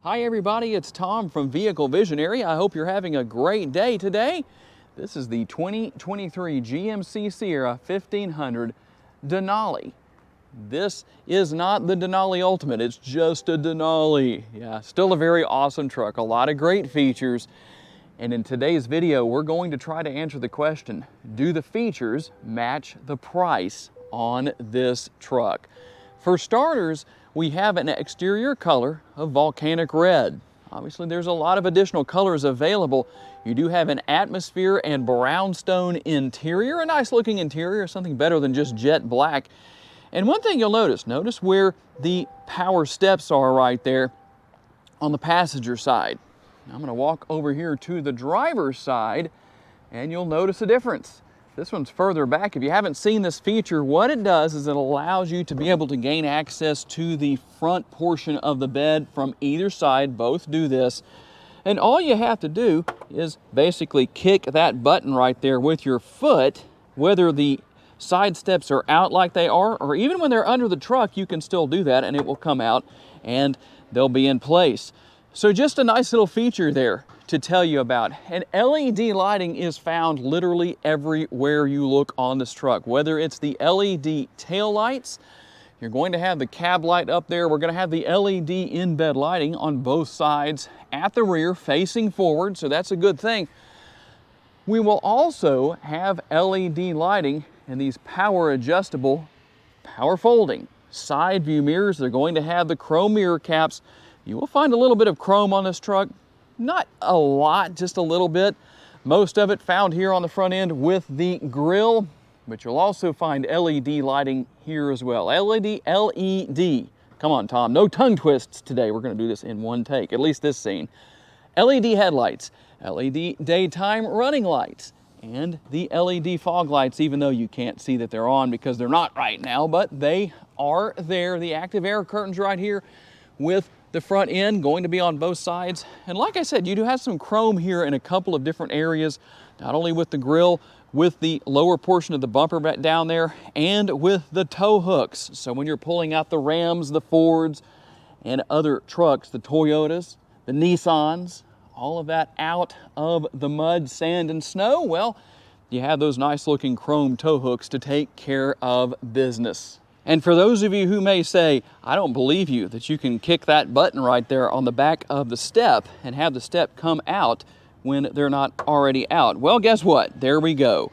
Hi everybody, it's Tom from Vehicle Visionary. I hope you're having a great day today. This is the 2023 GMC Sierra 1500 Denali. This is not the Denali Ultimate, it's just a Denali. Yeah, still a very awesome truck, a lot of great features. And in today's video, we're going to try to answer the question, do the features match the price on this truck? For starters, we have an exterior color of volcanic red. Obviously, there's a lot of additional colors available. You do have an atmosphere and brownstone interior, a nice looking interior, something better than just jet black. And one thing you'll notice where the power steps are right there on the passenger side. Now, I'm gonna walk over here to the driver's side and you'll notice a difference. This one's further back. If you haven't seen this feature, what it does is it allows you to be able to gain access to the front portion of the bed from either side. Both do this. And all you have to do is basically kick that button right there with your foot, whether the side steps are out like they are, or even when they're under the truck, you can still do that and it will come out and they'll be in place. So just a nice little feature there to tell you about. And LED lighting is found literally everywhere you look on this truck, whether it's the LED tail lights, you're going to have the cab light up there, we're going to have the LED in-bed lighting on both sides at the rear facing forward, so that's a good thing. We will also have LED lighting and these power adjustable, power folding side view mirrors. They're going to have the chrome mirror caps. You will find a little bit of chrome on this truck. Not a lot, just a little bit. Most of it found here on the front end with the grille, but you'll also find LED lighting here as well. LED. Come on, Tom, no tongue twists today. We're gonna do this in one take, at least this scene. LED headlights, LED daytime running lights, and the LED fog lights, even though you can't see that they're on because they're not right now, but they are there. The active air curtains right here with the front end going to be on both sides. And like I said, you do have some chrome here in a couple of different areas, not only with the grille, with the lower portion of the bumper down there, and with the tow hooks. So when you're pulling out the Rams, the Fords, and other trucks, the Toyotas, the Nissans, all of that out of the mud, sand, and snow, well, you have those nice looking chrome tow hooks to take care of business. And for those of you who may say, I don't believe you that you can kick that button right there on the back of the step and have the step come out when they're not already out. Well, guess what? There we go.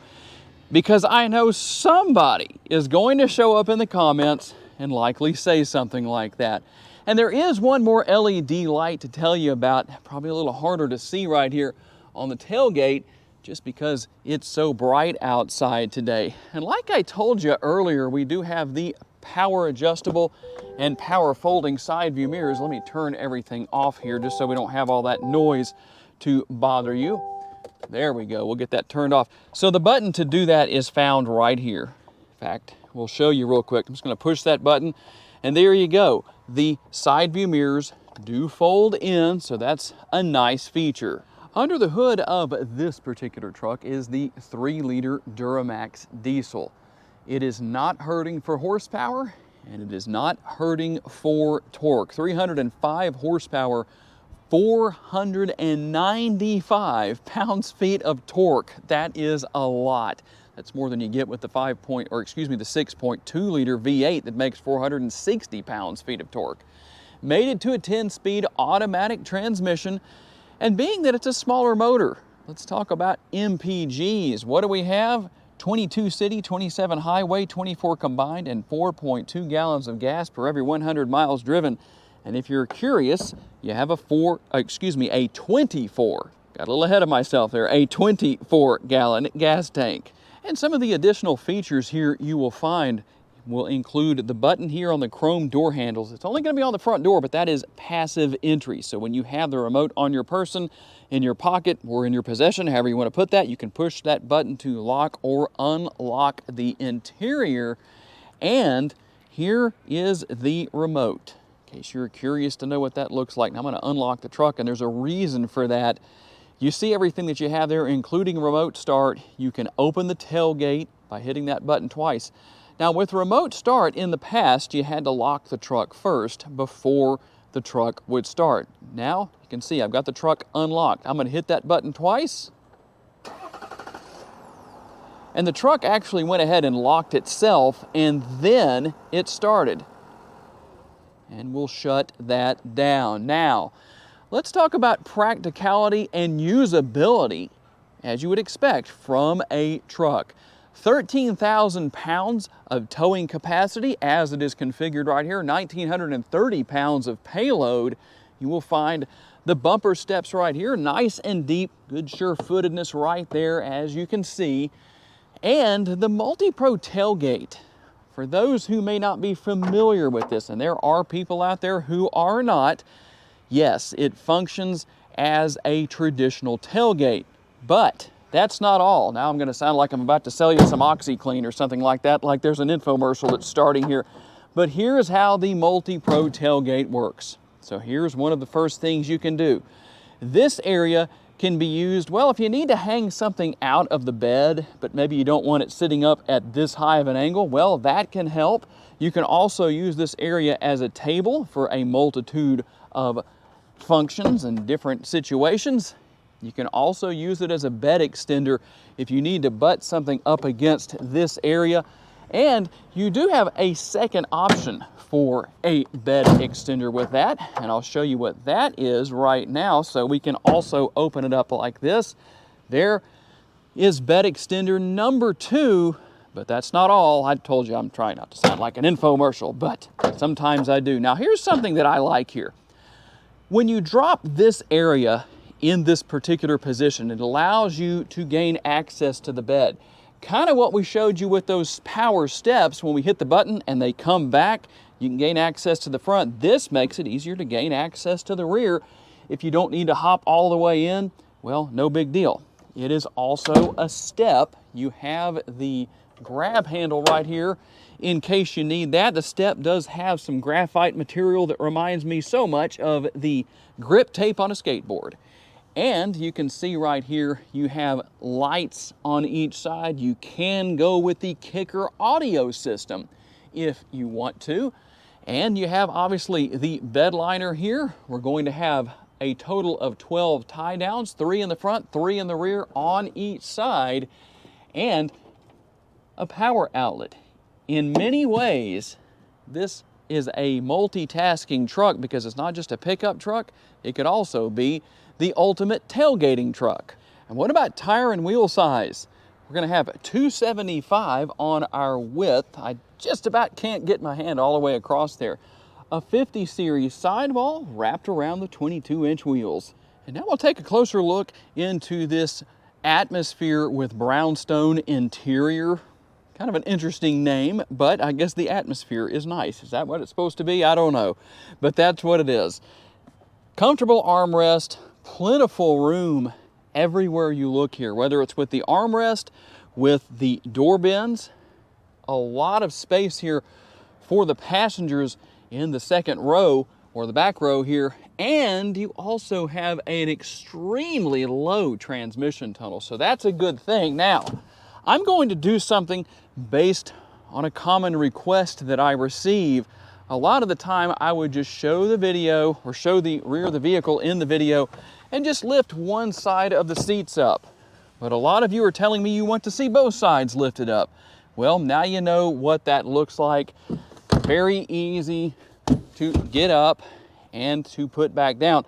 Because I know somebody is going to show up in the comments and likely say something like that. And there is one more LED light to tell you about, probably a little harder to see right here on the tailgate, just because it's so bright outside today. And like I told you earlier, we do have the power adjustable and power folding side view mirrors. Let me turn everything off here just so we don't have all that noise to bother you. There we go, we'll get that turned off. So the button to do that is found right here. In fact, we'll show you real quick. I'm just gonna push that button and there you go. The side view mirrors do fold in, so that's a nice feature. Under the hood of this particular truck is the 3-liter Duramax diesel. It is not hurting for horsepower and it is not hurting for torque. 305 horsepower, 495 pounds-feet of torque. That is a lot. That's more than you get with the 6.2-liter V8 that makes 460 pounds-feet of torque. Made it to a 10-speed automatic transmission. And being that it's a smaller motor, let's talk about MPGs. What do we have? 22 city, 27 highway, 24 combined, and 4.2 gallons of gas per every 100 miles driven. And if you're curious, you have a 24, got a little ahead of myself there, a 24-gallon gas tank. And some of the additional features here you will find will include the button here on the chrome door handles. It's only going to be on the front door, but that is passive entry. So when you have the remote on your person, in your pocket, or in your possession, however you want to put that, you can push that button to lock or unlock the interior. And here is the remote, in case you're curious to know what that looks like. Now I'm going to unlock the truck, and there's a reason for that. You see everything that you have there, including remote start. You can open the tailgate by hitting that button twice. Now with remote start, in the past, you had to lock the truck first before the truck would start. Now, you can see I've got the truck unlocked. I'm gonna hit that button twice. And the truck actually went ahead and locked itself, and then it started. And we'll shut that down. Now, let's talk about practicality and usability, as you would expect from a truck. 13,000 pounds of towing capacity as it is configured right here, 1,930 pounds of payload. You will find the bumper steps right here, nice and deep, good sure-footedness right there, as you can see. And the MultiPro Tailgate. For those who may not be familiar with this, and there are people out there who are not, yes, it functions as a traditional tailgate, but that's not all. Now I'm gonna sound like I'm about to sell you some OxyClean or something like that, like there's an infomercial that's starting here. But here's how the MultiPro Tailgate works. So here's one of the first things you can do. This area can be used, well, if you need to hang something out of the bed, but maybe you don't want it sitting up at this high of an angle, well, that can help. You can also use this area as a table for a multitude of functions and different situations. You can also use it as a bed extender if you need to butt something up against this area. And you do have a second option for a bed extender with that, and I'll show you what that is right now. So we can also open it up like this. There is bed extender number 2, but that's not all. I told you I'm trying not to sound like an infomercial, but sometimes I do. Now here's something that I like here. When you drop this area in this particular position, it allows you to gain access to the bed. Kind of what we showed you with those power steps. When we hit the button and they come back, you can gain access to the front. This makes it easier to gain access to the rear. If you don't need to hop all the way in, well, no big deal. It is also a step. You have the grab handle right here in case you need that. The step does have some graphite material that reminds me so much of the grip tape on a skateboard. And you can see right here, you have lights on each side. You can go with the kicker audio system if you want to. And you have obviously the bed liner here. We're going to have a total of 12 tie downs, 3 in the front, 3 in the rear on each side, and a power outlet. In many ways, this is a multitasking truck because it's not just a pickup truck, it could also be the ultimate tailgating truck. And what about tire and wheel size? We're gonna have 275 on our width. I just about can't get my hand all the way across there. A 50 series sidewall wrapped around the 22-inch wheels. And now we'll take a closer look into this Atmosphere with brownstone interior. Kind of an interesting name, but I guess the Atmosphere is nice. Is that what it's supposed to be? I don't know, but that's what it is. Comfortable armrest, plentiful room everywhere you look here, whether it's with the armrest, with the door bins, a lot of space here for the passengers in the second row or the back row here, and you also have an extremely low transmission tunnel, so that's a good thing. Now, I'm going to do something based on a common request that I receive. A lot of the time I would just show the video or show the rear of the vehicle in the video and just lift one side of the seats up. But a lot of you are telling me you want to see both sides lifted up. Well, now you know what that looks like. Very easy to get up and to put back down.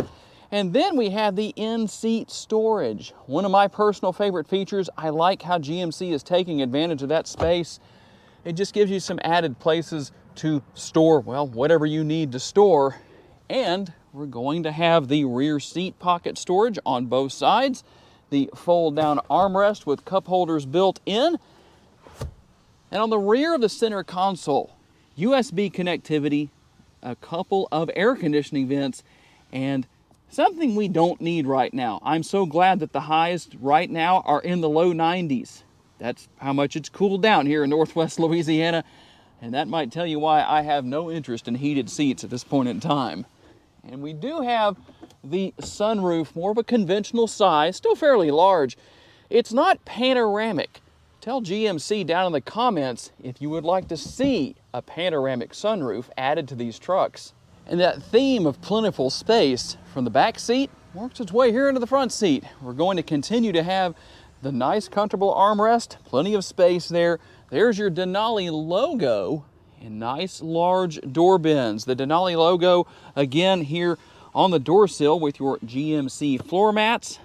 And then we have the in-seat storage. One of my personal favorite features. I like how GMC is taking advantage of that space. It just gives you some added places to store, well, whatever you need to store. And we're going to have the rear seat pocket storage on both sides, the fold-down armrest with cup holders built in. And on the rear of the center console, USB connectivity, a couple of air conditioning vents, and something we don't need right now. I'm so glad that the highs right now are in the low 90s. That's how much it's cooled down here in Northwest Louisiana, and that might tell you why I have no interest in heated seats at this point in time. And we do have the sunroof, more of a conventional size, still fairly large. It's not panoramic. Tell GMC down in the comments if you would like to see a panoramic sunroof added to these trucks. And that theme of plentiful space from the back seat works its way here into the front seat. We're going to continue to have the nice comfortable armrest, plenty of space there. There's your Denali logo and nice large door bins. The Denali logo again here on the door sill with your GMC floor mats,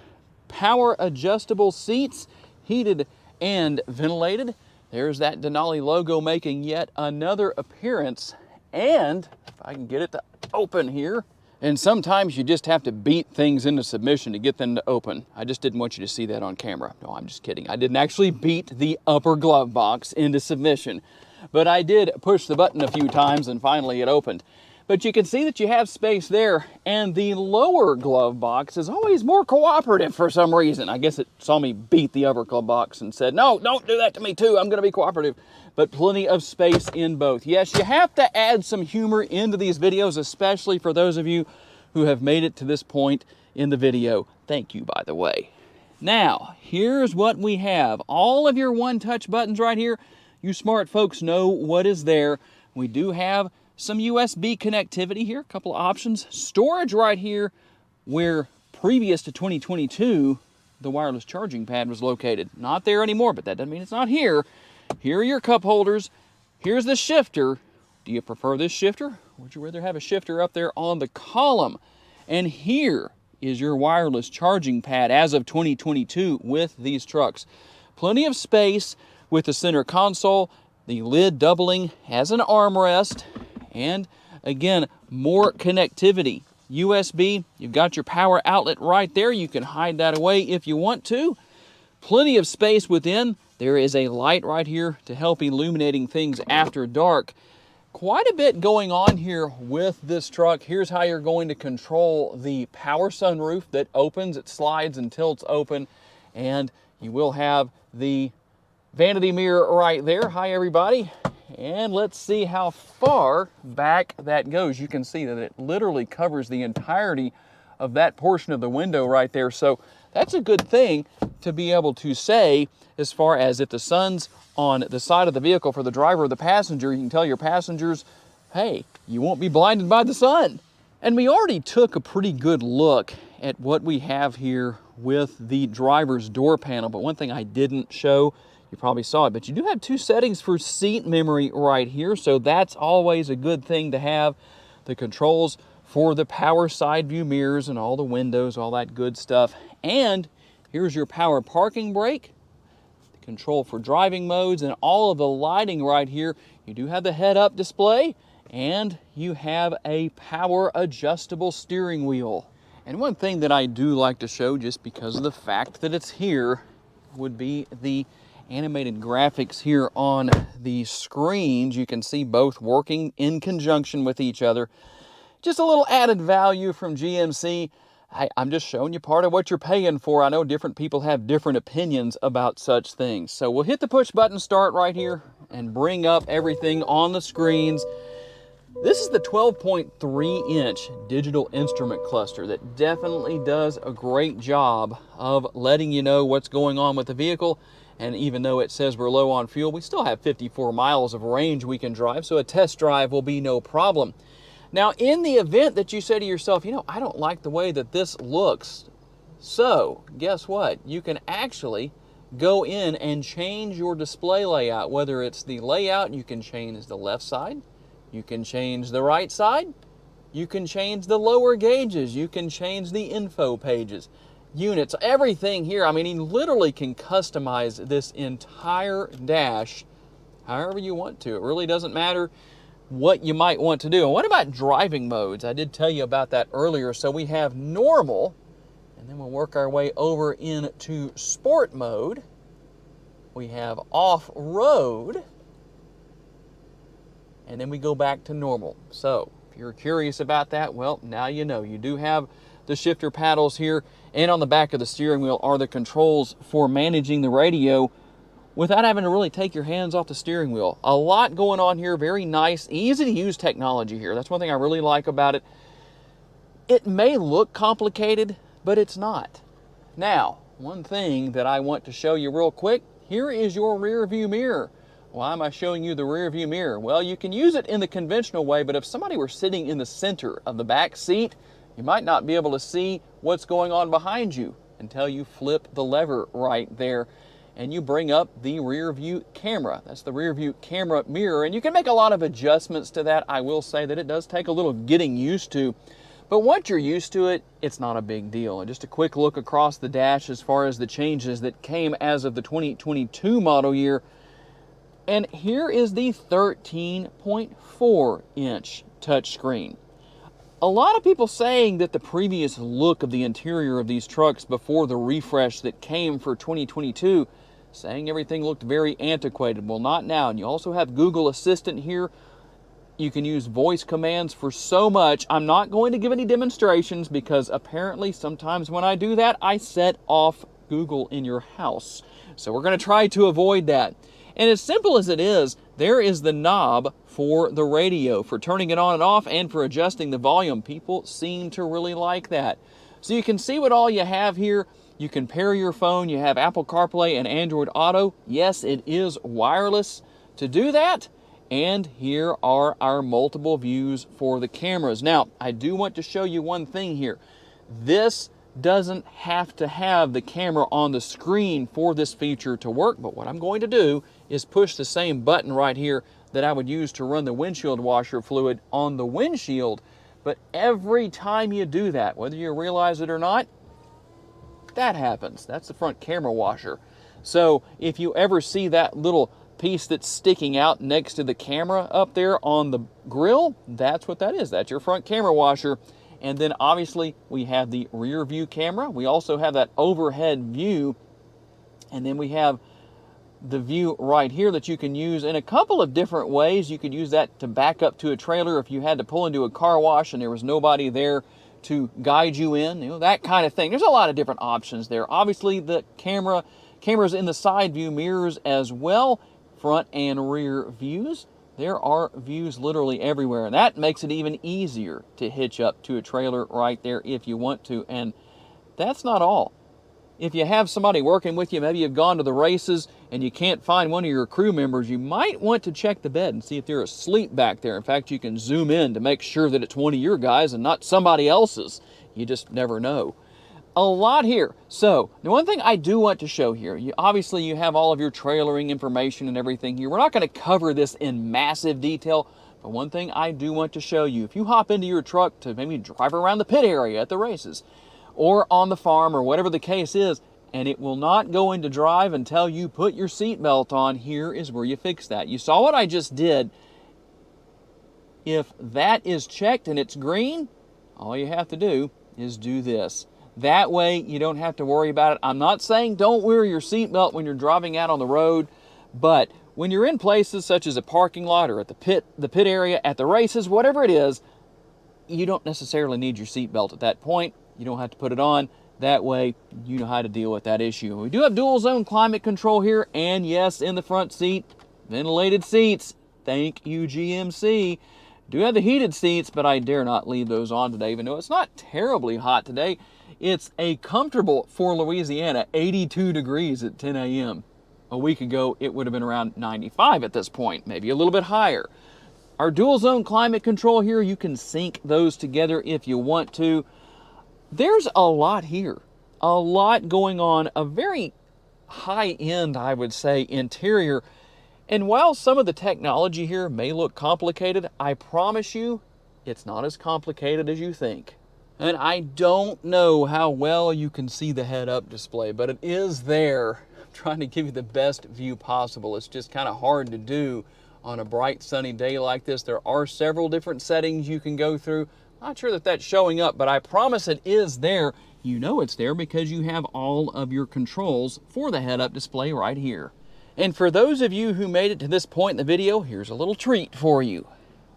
power adjustable seats, heated and ventilated. There's that Denali logo making yet another appearance. And if I can get it to open here, and sometimes you just have to beat things into submission to get them to open. I just didn't want you to see that on camera. No, I'm just kidding. I didn't actually beat the upper glove box into submission, but I did push the button a few times and finally it opened. But you can see that you have space there, and the lower glove box is always more cooperative for some reason. I guess it saw me beat the upper glove box and said, no, don't do that to me too, I'm gonna be cooperative. But plenty of space in both. Yes, you have to add some humor into these videos, especially for those of you who have made it to this point in the video. Thank you, by the way. Now, here's what we have. All of your one-touch buttons right here. You smart folks know what is there. We do have some USB connectivity here, a couple of options. Storage right here, where previous to 2022, the wireless charging pad was located. Not there anymore, but that doesn't mean it's not here. Here are your cup holders. Here's the shifter. Do you prefer this shifter? Or would you rather have a shifter up there on the column? And here is your wireless charging pad as of 2022 with these trucks. Plenty of space with the center console, the lid doubling as an armrest, and again, more connectivity. USB, you've got your power outlet right there. You can hide that away if you want to. Plenty of space within. There is a light right here to help illuminating things after dark. Quite a bit going on here with this truck. Here's how you're going to control the power sunroof that opens, it slides and tilts open, and you will have the vanity mirror right there. Hi, everybody. And let's see how far back that goes. You can see that it literally covers the entirety of that portion of the window right there. So that's a good thing to be able to say, as far as if the sun's on the side of the vehicle for the driver or the passenger, you can tell your passengers, hey, you won't be blinded by the sun. And we already took a pretty good look at what we have here with the driver's door panel. But one thing I didn't show, you probably saw it, but you do have two settings for seat memory right here. So that's always a good thing to have. The controls for the power side view mirrors and all the windows, all that good stuff. And here's your power parking brake, the control for driving modes, and all of the lighting right here. You do have the head-up display, and you have a power adjustable steering wheel. And one thing that I do like to show, just because of the fact that it's here, would be the animated graphics here on the screens. You can see both working in conjunction with each other. Just a little added value from GMC. I'm just showing you part of what you're paying for. I know different people have different opinions about such things. So we'll hit the push button start right here and bring up everything on the screens. This is the 12.3-inch digital instrument cluster that definitely does a great job of letting you know what's going on with the vehicle. And even though it says we're low on fuel, we still have 54 miles of range we can drive, so a test drive will be no problem. Now, in the event that you say to yourself, you know, I don't like the way that this looks, so guess what? You can actually go in and change your display layout. Whether it's the layout, you can change the left side, you can change the right side, you can change the lower gauges, you can change the info pages, units, everything here. I mean, you literally can customize this entire dash however you want to. It really doesn't matter what you might want to do. And what about driving modes? I did tell you about that earlier. So we have normal, and then we'll work our way over into sport mode. We have off-road, and then we go back to normal. So if you're curious about that, well, now you know. You do have the shifter paddles here, and on the back of the steering wheel are the controls for managing the radio without having to really take your hands off the steering wheel. A lot going on here, very nice, easy to use technology here. That's one thing I really like about it. It may look complicated, but it's not. Now, one thing that I want to show you real quick, here is your rear view mirror. Why am I showing you the rear view mirror? Well, you can use it in the conventional way, but if somebody were sitting in the center of the back seat, you might not be able to see what's going on behind you until you flip the lever right there and you bring up the rear view camera. That's the rear view camera mirror, and you can make a lot of adjustments to that. I will say that it does take a little getting used to, but once you're used to it, it's not a big deal. And just a quick look across the dash as far as the changes that came as of the 2022 model year. And here is the 13.4 inch touchscreen. A lot of people saying that the previous look of the interior of these trucks before the refresh that came for 2022, saying everything looked very antiquated. Well, not now. And you also have Google Assistant here. You can use voice commands for so much. I'm not going to give any demonstrations because apparently sometimes when I do that, I set off Google in your house. So we're going to try to avoid that. And as simple as it is, there is the knob for the radio, for turning it on and off and for adjusting the volume. People seem to really like that. So you can see what all you have here. You can pair your phone. You have Apple CarPlay and Android Auto. Yes, it is wireless to do that. And here are our multiple views for the cameras. Now, I do want to show you one thing here. This doesn't have to have the camera on the screen for this feature to work, but what I'm going to do is push the same button right here that I would use to run the windshield washer fluid on the windshield. But every time you do that, whether you realize it or not, that happens. That's the front camera washer. So if you ever see that little piece that's sticking out next to the camera up there on the grill, that's what that is. That's your front camera washer. And then obviously we have the rear view camera. We also have that overhead view. And then we have the view right here that you can use in a couple of different ways. You could use that to back up to a trailer if you had to pull into a car wash and there was nobody there to guide you in, you know, that kind of thing. There's a lot of different options there. Obviously the cameras in the side view mirrors as well, front and rear views. There are views literally everywhere, and that makes it even easier to hitch up to a trailer right there if you want to. And that's not all. If you have somebody working with you, maybe you've gone to the races and you can't find one of your crew members, you might want to check the bed and see if they're asleep back there. In fact, you can zoom in to make sure that it's one of your guys and not somebody else's. You just never know. A lot here. So the one thing I do want to show here, obviously you have all of your trailering information and everything here. We're not going to cover this in massive detail, but one thing I do want to show you, if you hop into your truck to maybe drive around the pit area at the races or on the farm or whatever the case is, and it will not go into drive until you put your seatbelt on, here is where you fix that. You saw what I just did. If that is checked and it's green, all you have to do is do this. That way you don't have to worry about it. I'm not saying don't wear your seatbelt when you're driving out on the road, but when you're in places such as a parking lot or at the pit area, at the races, whatever it is, you don't necessarily need your seatbelt at that point. You don't have to put it on. That way you know how to deal with that issue. We do have dual zone climate control here, and yes, in the front seat, ventilated seats. Thank you, GMC. Do have the heated seats, but I dare not leave those on today, even though it's not terribly hot today. It's a comfortable, for Louisiana, 82 degrees at 10 a.m. A week ago, it would have been around 95 at this point, maybe a little bit higher. Our dual zone climate control here, you can sync those together if you want to. There's a lot here, a lot going on, a very high-end, I would say, interior. And while some of the technology here may look complicated, I promise you it's not as complicated as you think. And I don't know how well you can see the head-up display, but it is there. I'm trying to give you the best view possible. It's just kind of hard to do on a bright sunny day like this. There are several different settings you can go through. Not sure that that's showing up, but I promise it is there. You know it's there because you have all of your controls for the head-up display right here. And for those of you who made it to this point in the video, here's a little treat for you.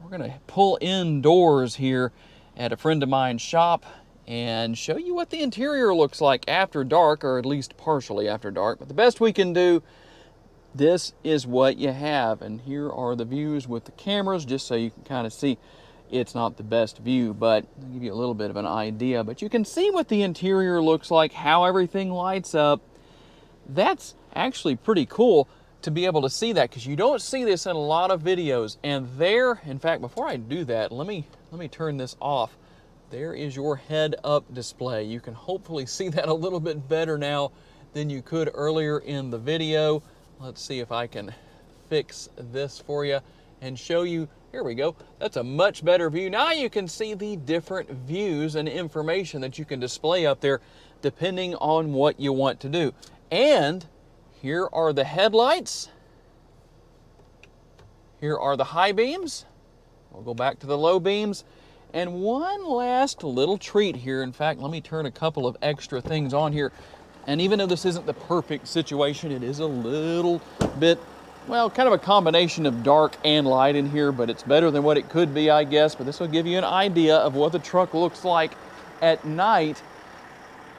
We're going to pull indoors here at a friend of mine's shop and show you what the interior looks like after dark, or at least partially after dark. But the best we can do, this is what you have. And here are the views with the cameras, just so you can kind of see. It's not the best view, but I'll give you a little bit of an idea. But you can see what the interior looks like, how everything lights up. That's actually pretty cool. to be able to see that, because you don't see this in a lot of videos. And there, in fact, before I do that, let me turn this off. There is your head-up display. You can hopefully see that a little bit better now than you could earlier in the video. Let's see if I can fix this for you and show you. Here we go. That's a much better view. Now you can see the different views and information that you can display up there depending on what you want to do. And here are the headlights. Here are the high beams. We'll go back to the low beams. And one last little treat here. In fact, let me turn a couple of extra things on here. And even though this isn't the perfect situation, it is a little bit, well, kind of a combination of dark and light in here, but it's better than what it could be, I guess. But this will give you an idea of what the truck looks like at night.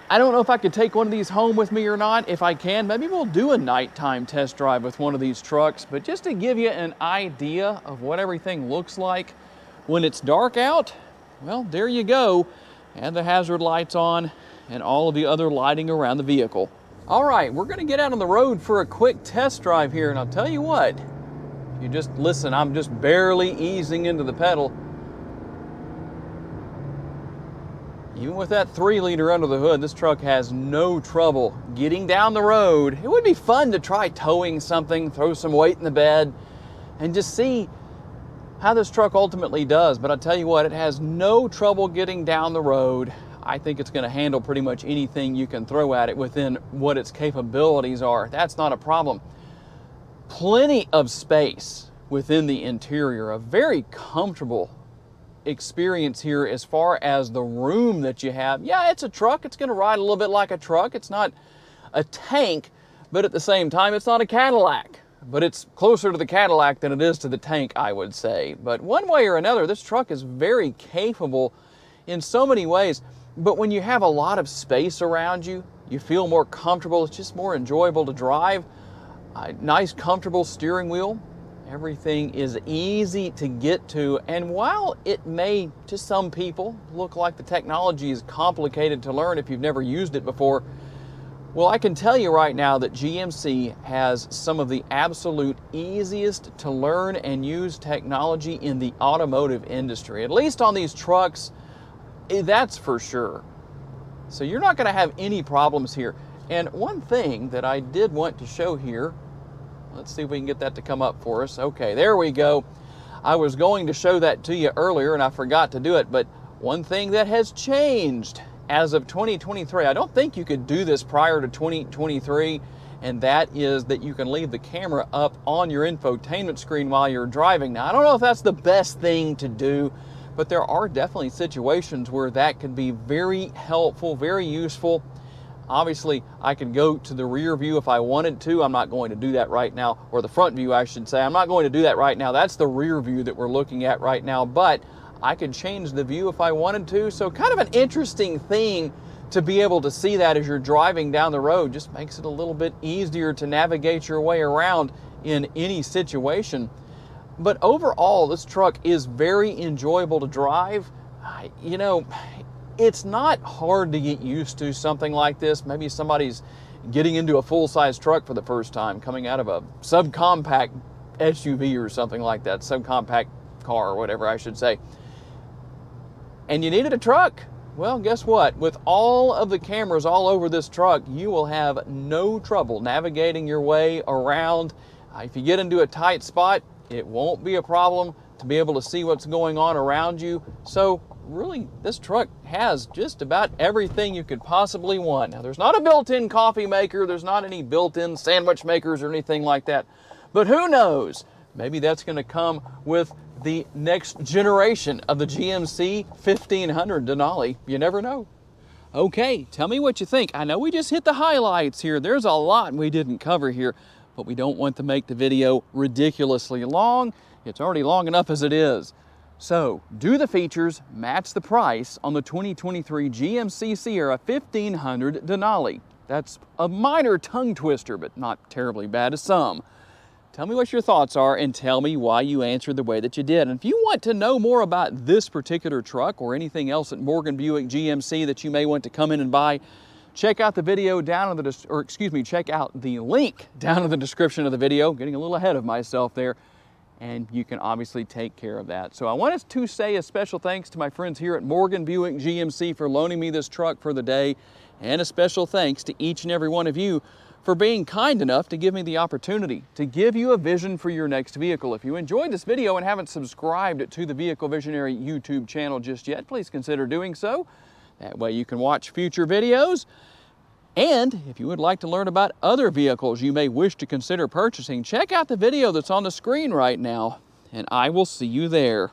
I don't know if I could take one of these home with me or not. If I can, maybe we'll do a nighttime test drive with one of these trucks. But just to give you an idea of what everything looks like when it's dark out, well, there you go. And the hazard lights on and all of the other lighting around the vehicle. All right, we're gonna get out on the road for a quick test drive here. And I'll tell you what, if you just listen, I'm just barely easing into the pedal. Even with that 3-liter under the hood, this truck has no trouble getting down the road. It would be fun to try towing something, throw some weight in the bed, and just see how this truck ultimately does. But I'll tell you what, it has no trouble getting down the road. I think it's going to handle pretty much anything you can throw at it within what its capabilities are. That's not a problem. Plenty of space within the interior, a very comfortable experience here as far as the room that you have. Yeah, it's a truck. It's going to ride a little bit like a truck. It's not a tank, but at the same time, it's not a Cadillac. But it's closer to the Cadillac than it is to the tank, I would say. But one way or another, this truck is very capable in so many ways. But when you have a lot of space around you, you feel more comfortable. It's just more enjoyable to drive. A nice, comfortable steering wheel. Everything is easy to get to, and while it may, to some people, look like the technology is complicated to learn if you've never used it before, well, I can tell you right now that GMC has some of the absolute easiest to learn and use technology in the automotive industry, at least on these trucks, that's for sure. So you're not going to have any problems here. And one thing that I did want to show here, let's see if we can get that to come up for us. Okay, there we go. I was going to show that to you earlier and I forgot to do it, but one thing that has changed as of 2023, I don't think you could do this prior to 2023, and that is that you can leave the camera up on your infotainment screen while you're driving. Now, I don't know if that's the best thing to do, but there are definitely situations where that can be very helpful, very useful. Obviously, I can go to the rear view if I wanted to. I'm not going to do that right now, or the front view, I should say. I'm not going to do that right now. That's the rear view that we're looking at right now, but I could change the view if I wanted to. So kind of an interesting thing to be able to see that as you're driving down the road. Just makes it a little bit easier to navigate your way around in any situation. But overall, this truck is very enjoyable to drive. You know, it's not hard to get used to something like this. Maybe somebody's getting into a full-size truck for the first time, coming out of a subcompact SUV or something like that, subcompact car or whatever I should say. And you needed a truck. Well, guess what? With all of the cameras all over this truck, you will have no trouble navigating your way around. If you get into a tight spot, it won't be a problem to be able to see what's going on around you. So really, this truck has just about everything you could possibly want. Now, there's not a built-in coffee maker, there's not any built-in sandwich makers or anything like that. But who knows? Maybe that's going to come with the next generation of the GMC 1500 Denali. You never know. Okay, tell me what you think. I know we just hit the highlights here. There's a lot we didn't cover here, but we don't want to make the video ridiculously long. It's already long enough as it is. So, do the features match the price on the 2023 GMC Sierra 1500 Denali? That's a minor tongue twister, but not terribly bad to some. Tell me what your thoughts are and tell me why you answered the way that you did. And if you want to know more about this particular truck or anything else at Morgan Buick GMC that you may want to come in and buy, check out the video down in the, check out the link down in the description of the video. Getting a little ahead of myself there. And you can obviously take care of that. So I wanted to say a special thanks to my friends here at Morgan Buick GMC for loaning me this truck for the day, and a special thanks to each and every one of you for being kind enough to give me the opportunity to give you a vision for your next vehicle. If you enjoyed this video and haven't subscribed to the Vehicle Visionary YouTube channel just yet, please consider doing so. That way you can watch future videos. And if you would like to learn about other vehicles you may wish to consider purchasing, check out the video that's on the screen right now, and I will see you there.